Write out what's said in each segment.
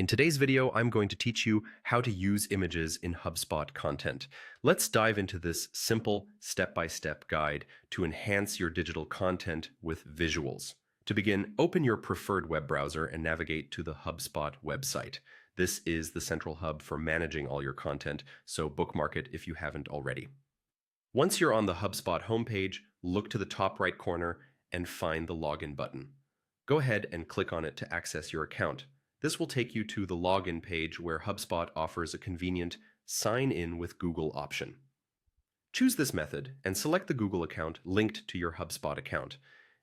In today's video, I'm going to teach you how to use images in HubSpot content. Let's dive into this simple step-by-step guide to enhance your digital content with visuals. To begin, open your preferred web browser and navigate to the HubSpot website. This is the central hub for managing all your content, so bookmark it if you haven't already. Once you're on the HubSpot homepage, look to the top right corner and find the login button. Go ahead and click on it to access your account. This will take you to the login page where HubSpot offers a convenient sign in with Google option. Choose this method and select the Google account linked to your HubSpot account.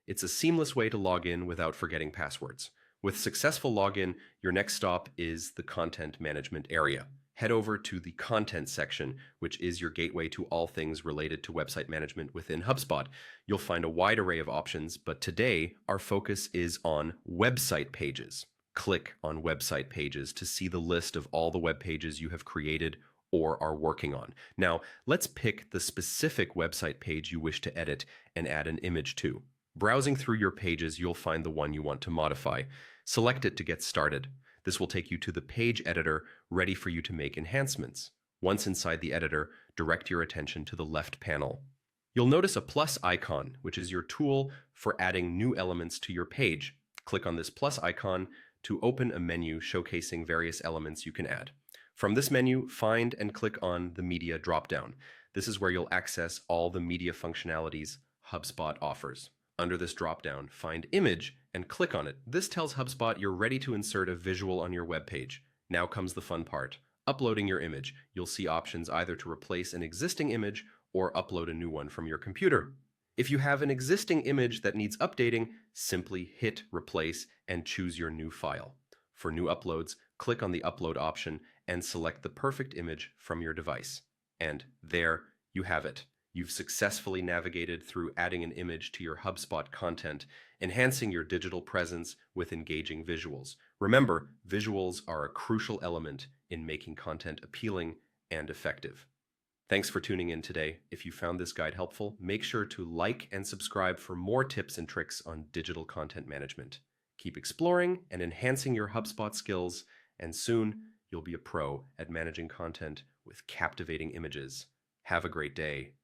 It's a seamless way to log in without forgetting passwords. With successful login, your next stop is the content management area. Head over to the content section, which is your gateway to all things related to website management within HubSpot. You'll find a wide array of options, but today our focus is on website pages. Click on website pages to see the list of all the web pages you have created or are working on. Now, let's pick the specific website page you wish to edit and add an image to. Browsing through your pages, you'll find the one you want to modify. Select it to get started. This will take you to the page editor ready for you to make enhancements. Once inside the editor, direct your attention to the left panel. You'll notice a plus icon, which is your tool for adding new elements to your page. Click on this plus icon to open a menu showcasing various elements you can add. From this menu, find and click on the Media dropdown. This is where you'll access all the media functionalities HubSpot offers. Under this dropdown, find Image and click on it. This tells HubSpot you're ready to insert a visual on your web page. Now comes the fun part, uploading your image. You'll see options either to replace an existing image or upload a new one from your computer. If you have an existing image that needs updating, simply hit Replace and choose your new file. For new uploads, click on the Upload option and select the perfect image from your device. And there you have it. You've successfully navigated through adding an image to your HubSpot content, enhancing your digital presence with engaging visuals. Remember, visuals are a crucial element in making content appealing and effective. Thanks for tuning in today. If you found this guide helpful, make sure to like and subscribe for more tips and tricks on digital content management. Keep exploring and enhancing your HubSpot skills, and soon you'll be a pro at managing content with captivating images. Have a great day.